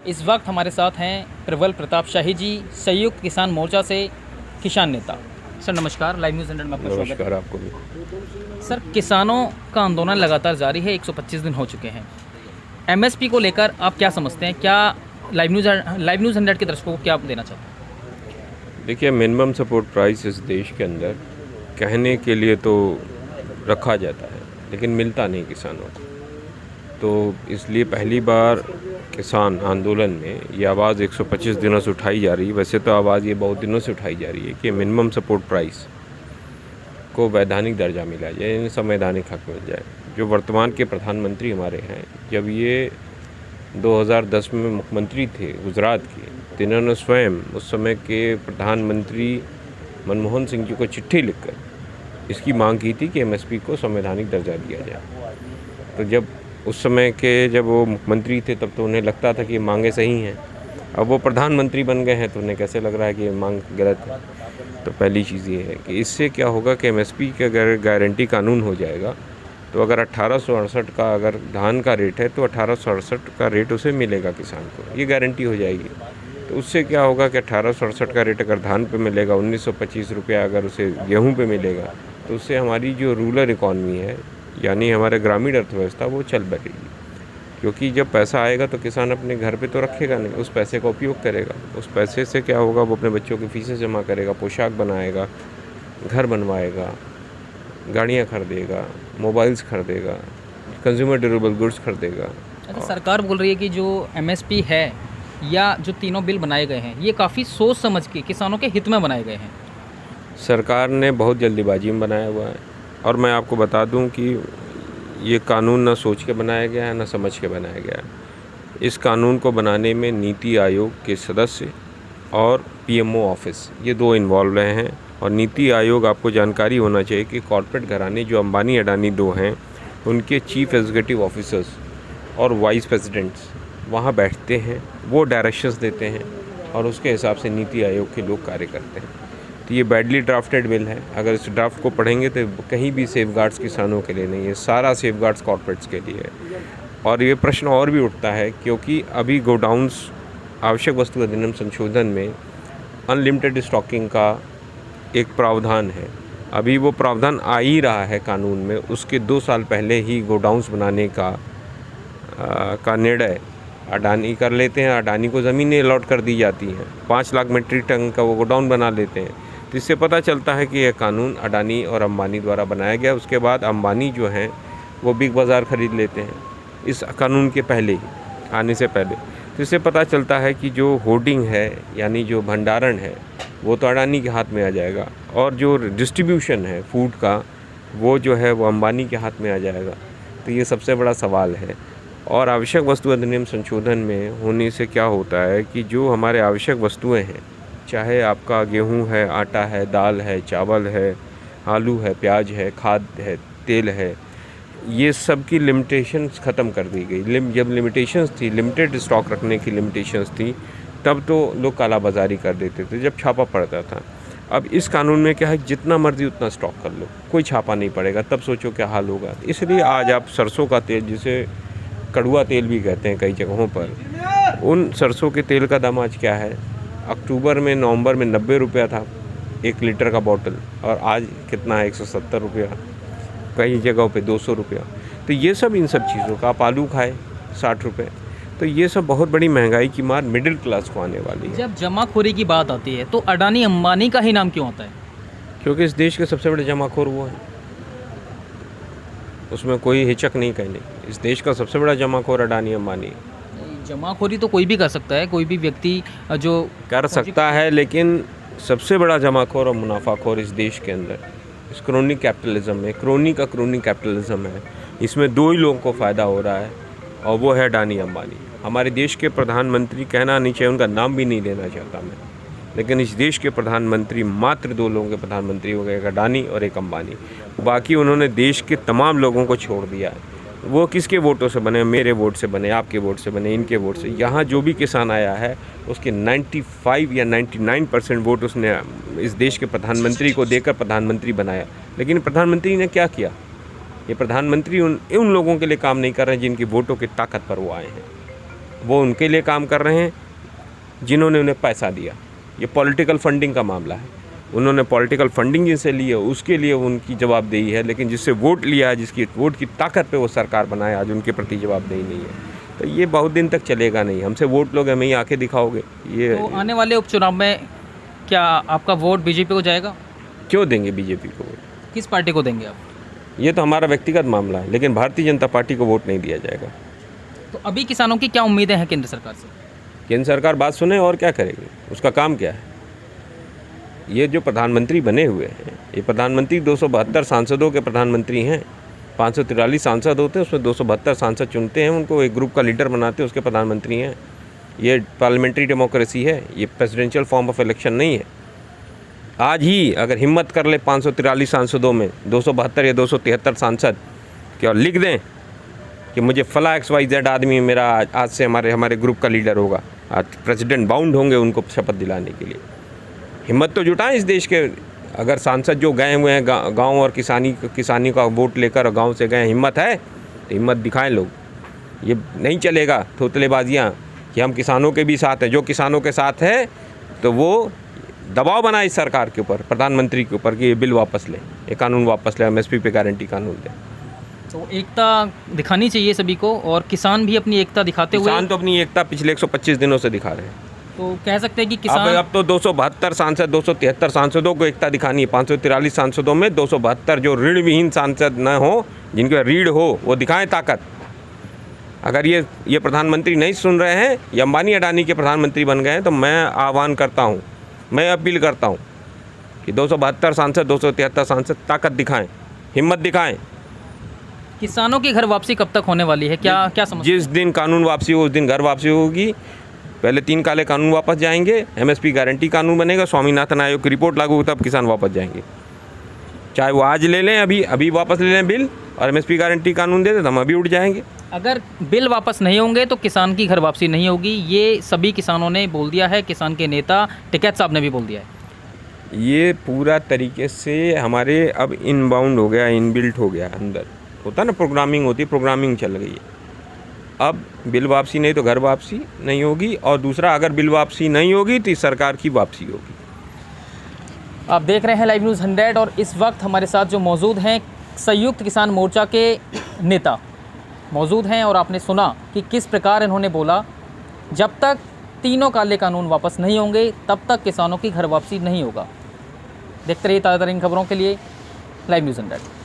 इस वक्त हमारे साथ हैं प्रबल प्रताप शाही जी, संयुक्त किसान मोर्चा से किसान नेता। सर नमस्कार, लाइव न्यूज़ 100 में आपका स्वागत है। नमस्कार आपको भी। सर किसानों का आंदोलन लगातार जारी है, 125 दिन हो चुके हैं। एमएसपी को लेकर आप क्या समझते हैं? क्या लाइव न्यूज़ 100 के दर्शकों को क्या आप देना चाहते हैं? देखिए, मिनिमम सपोर्ट प्राइस इस देश के अंदर कहने के लिए तो रखा जाता है, लेकिन मिलता नहीं किसानों को। तो इसलिए पहली बार किसान आंदोलन में ये आवाज़ 125 दिनों से उठाई जा रही है। वैसे तो आवाज़ ये बहुत दिनों से उठाई जा रही है कि मिनिमम सपोर्ट प्राइस को वैधानिक दर्जा मिला जाए, यानी संवैधानिक हक मिल जाए। जो वर्तमान के प्रधानमंत्री हमारे हैं, जब ये 2010 में मुख्यमंत्री थे गुजरात के, तो इन्होंने स्वयं उस समय के प्रधानमंत्री मनमोहन सिंह जी को चिट्ठी लिखकर इसकी मांग की थी कि एमएसपी को संवैधानिक दर्जा दिया जाए। तो जब उस समय के जब वो मुख्यमंत्री थे, तब तो उन्हें लगता था कि ये मांगे सही हैं। अब वो प्रधानमंत्री बन गए हैं तो उन्हें कैसे लग रहा है कि ये मांग गलत है। तो पहली चीज़ ये है कि इससे क्या होगा कि एमएसपी का अगर गारंटी कानून हो जाएगा, तो अगर 1868 का अगर धान का रेट है तो 1868 का रेट उसे मिलेगा किसान को, ये गारंटी हो जाएगी। तो उससे क्या होगा कि 1868 का रेट अगर धान पे मिलेगा, 1925 रुपया अगर उसे गेहूं पे मिलेगा, तो उससे हमारी जो रूरल इकॉनमी है, यानी हमारे ग्रामीण अर्थव्यवस्था, वो चल बढ़ेगी। क्योंकि जब पैसा आएगा तो किसान अपने घर पे तो रखेगा नहीं, उस पैसे का उपयोग करेगा। उस पैसे से क्या होगा, वो अपने बच्चों की फीसें जमा करेगा, पोशाक बनाएगा, घर बनवाएगा, गाड़ियाँ खरीदेगा, मोबाइल्स खरीदेगा, कंज्यूमर ड्यूरेबल गुड्स खरीदेगा। अच्छा, सरकार बोल रही है कि जो एमएसपी है या जो तीनों बिल बनाए गए हैं, ये काफ़ी सोच समझ के किसानों के हित में बनाए गए हैं। सरकार ने बहुत जल्दीबाजी में बनाया हुआ है, और मैं आपको बता दूं कि ये कानून न सोच के बनाया गया है, न समझ के बनाया गया है। इस कानून को बनाने में नीति आयोग के सदस्य और पीएमओ ऑफिस, ये दो इन्वॉल्व रहे हैं। और नीति आयोग, आपको जानकारी होना चाहिए कि कॉर्पोरेट घराने जो अंबानी अडानी दो हैं, उनके चीफ एग्जीक्यूटिव ऑफिसर्स और वाइस प्रेसिडेंट्स वहाँ बैठते हैं, वो डायरेक्शंस देते हैं और उसके हिसाब से नीति आयोग के लोग कार्य करते हैं। तो ये बैडली ड्राफ्टेड बिल है। अगर इस ड्राफ्ट को पढ़ेंगे तो कहीं भी सेफगार्ड्स किसानों के लिए नहीं है, सारा सेफगार्ड्स कॉर्पोरेट्स के लिए है। और ये प्रश्न और भी उठता है क्योंकि अभी गोडाउन्स आवश्यक वस्तु अधिनियम संशोधन में अनलिमिटेड स्टॉकिंग का एक प्रावधान है। अभी वो प्रावधान आ ही रहा है कानून में। उसके 2 साल पहले ही गोडाउन्स बनाने का निर्णय अडानी कर लेते हैं। अडानी को ज़मीनें अलॉट कर दी जाती हैं, 5 लाख मीट्रिक टन का वो गोडाउन बना लेते हैं। तो इससे पता चलता है कि यह कानून अडानी और अंबानी द्वारा बनाया गया। उसके बाद अंबानी जो हैं वो बिग बाज़ार ख़रीद लेते हैं इस कानून के पहले ही, आने से पहले। तो इससे पता चलता है कि जो होर्डिंग है, यानी जो भंडारण है, वो तो अडानी के हाथ में आ जाएगा, और जो डिस्ट्रीब्यूशन है फूड का, वो जो है वो अंबानी के हाथ में आ जाएगा। तो ये सबसे बड़ा सवाल है। और आवश्यक वस्तु अधिनियम संशोधन में होने से क्या होता है कि जो हमारे आवश्यक वस्तुएं हैं, चाहे आपका गेहूं है, आटा है, दाल है, चावल है, आलू है, प्याज है, खाद है, तेल है, ये सब की लिमिटेशंस ख़त्म कर दी गई। जब लिमिटेशंस थी, लिमिटेड स्टॉक रखने की लिमिटेशंस थी, तब तो लोग कालाबाजारी कर देते थे जब छापा पड़ता था। अब इस कानून में क्या है, जितना मर्जी उतना स्टॉक कर लो, कोई छापा नहीं पड़ेगा। तब सोचो क्या हाल होगा। इसलिए आज आप सरसों का तेल, जिसे कड़वा तेल भी कहते हैं कई जगहों पर, उन सरसों के तेल का दाम आज क्या है? अक्टूबर में, नवंबर में 90 रुपया था 1 लीटर का बॉटल, और आज कितना है? 170 रुपया, कई जगहों पे 200 रुपया। तो ये सब, इन सब चीज़ों का, आप आलू खाए 60 रुपये। तो ये सब बहुत बड़ी महंगाई की मार मिडिल क्लास को आने वाली है। जब जमाखोरी की बात आती है तो अडानी अंबानी का ही नाम क्यों आता है? क्योंकि इस देश के सबसे बड़े जमाखोर वो हैं, उसमें कोई हिचक नहीं कहने। इस देश का सबसे बड़ा जमाखोर अडानी अंबानी। जमाखोरी तो कोई भी कर सकता है, कोई भी व्यक्ति जो कर सकता है, लेकिन सबसे बड़ा जमाखोर और मुनाफाखोर इस देश के अंदर, इस क्रोनिक कैपिटलिज्म में, क्रोनिक कैपिटलिज्म है, इसमें 2 ही लोगों को फ़ायदा हो रहा है, और वो है अडानी अंबानी। हमारे देश के प्रधानमंत्री, कहना नहीं चाहिए, उनका नाम भी नहीं लेना चाहता मैं, लेकिन इस देश के प्रधानमंत्री मात्र 2 लोगों के प्रधानमंत्री हो गए, एक अडानी और एक अंबानी। बाकी उन्होंने देश के तमाम लोगों को छोड़ दिया है। वो किसके वोटों से बने? मेरे वोट से बने, आपके वोट से बने, इनके वोट से। यहाँ जो भी किसान आया है उसके 95 या 99% वोट उसने इस देश के प्रधानमंत्री को देकर प्रधानमंत्री बनाया। लेकिन प्रधानमंत्री ने क्या किया? ये प्रधानमंत्री उन लोगों के लिए काम नहीं कर रहे हैं जिनकी वोटों की ताकत पर वो आए हैं। वो उनके लिए काम कर रहे हैं जिन्होंने उन्हें पैसा दिया। ये पॉलिटिकल फंडिंग का मामला है। उन्होंने पॉलिटिकल फंडिंग जिनसे ली है उसके लिए उनकी जवाबदेही है, लेकिन जिससे वोट लिया, जिसकी वोट की ताकत पे वो सरकार बनाए, आज उनके प्रति जवाबदेही नहीं है। तो ये बहुत दिन तक चलेगा नहीं। हमसे वोट लोगे, हमें ही आंखें दिखाओगे। ये तो आने वाले उपचुनाव में क्या आपका वोट बीजेपी को जाएगा? क्यों देंगे बीजेपी को वोट? किस पार्टी को देंगे आप? ये तो हमारा व्यक्तिगत मामला है, लेकिन भारतीय जनता पार्टी को वोट नहीं दिया जाएगा। तो अभी किसानों की क्या उम्मीदें हैं केंद्र सरकार से? केंद्र सरकार बात सुने और क्या करेगी, उसका काम क्या है। ये जो प्रधानमंत्री बने हुए हैं, ये प्रधानमंत्री 272 सांसदों के प्रधानमंत्री हैं। 543 सांसद होते हैं, उसमें 272 सांसद चुनते हैं, उनको एक ग्रुप का लीडर बनाते हैं, उसके प्रधानमंत्री हैं। ये पार्लियामेंट्री डेमोक्रेसी है, ये प्रेसिडेंशियल फॉर्म ऑफ इलेक्शन नहीं है। आज ही अगर हिम्मत कर ले 543 सांसदों में 272 या 273 सांसद कि और लिख दें कि मुझे फला XYZ आदमी मेरा आज से हमारे ग्रुप का लीडर होगा, आज प्रेसिडेंट बाउंड होंगे उनको शपथ दिलाने के लिए। हिम्मत तो जुटाएं इस देश के। अगर सांसद जो गए हुए हैं गांव और किसानी का वोट लेकर और गांव से गए, हिम्मत है तो हिम्मत दिखाएं लोग। ये नहीं चलेगा थोतलेबाजियाँ कि हम किसानों के भी साथ हैं। जो किसानों के साथ है तो वो दबाव बनाए इस सरकार के ऊपर, प्रधानमंत्री के ऊपर कि ये बिल वापस लें, ये कानून वापस लें, MSP पे गारंटी कानून दें। तो एकता दिखानी चाहिए सभी को, और किसान भी अपनी एकता दिखाते हुए। किसान तो अपनी एकता पिछले 125 दिनों से दिखा रहे हैं। तो कह सकते हैं कि किसान अब तो 272 सांसद 273 सांसदों को एकता दिखानी है। 543 सांसदों में 272 जो ऋण विहीन सांसद न हो, जिनके ऋण हो, वो दिखाएं ताकत। अगर ये प्रधानमंत्री नहीं सुन रहे हैं या अंबानी अडानी के प्रधानमंत्री बन गए हैं, तो मैं आह्वान करता हूँ, मैं अपील करता हूँ कि 272 सांसद 273 सांसद ताकत दिखाएं, हिम्मत दिखाएं। किसानों की घर वापसी कब तक होने वाली है? क्या समझते हैं? जिस दिन कानून वापसी हो उस दिन घर वापसी होगी। पहले 3 काले कानून वापस जाएंगे, MSP गारंटी कानून बनेगा, स्वामीनाथन आयोग की रिपोर्ट लागू, तब किसान वापस जाएंगे। चाहे वो आज ले लें, अभी वापस ले लें बिल और MSP गारंटी कानून दे दें, तो हम अभी उठ जाएंगे। अगर बिल वापस नहीं होंगे तो किसान की घर वापसी नहीं होगी, ये सभी किसानों ने बोल दिया है। किसान के नेता टिकैत साहब ने भी बोल दिया है। ये पूरा तरीके से हमारे अब इनबाउंड हो गया, इनबिल्ट हो गया। अंदर होता ना, प्रोग्रामिंग होती है, प्रोग्रामिंग चल गई है। अब बिल वापसी नहीं तो घर वापसी नहीं होगी, और दूसरा अगर बिल वापसी नहीं होगी तो इस सरकार की वापसी होगी। आप देख रहे हैं लाइव न्यूज़ 100, और इस वक्त हमारे साथ जो मौजूद हैं संयुक्त किसान मोर्चा के नेता मौजूद हैं, और आपने सुना कि किस प्रकार इन्होंने बोला, जब तक तीनों काले कानून वापस नहीं होंगे तब तक किसानों की घर वापसी नहीं होगा। देखते रहिए ताज़ा तरीन खबरों के लिए लाइव न्यूज़ 100।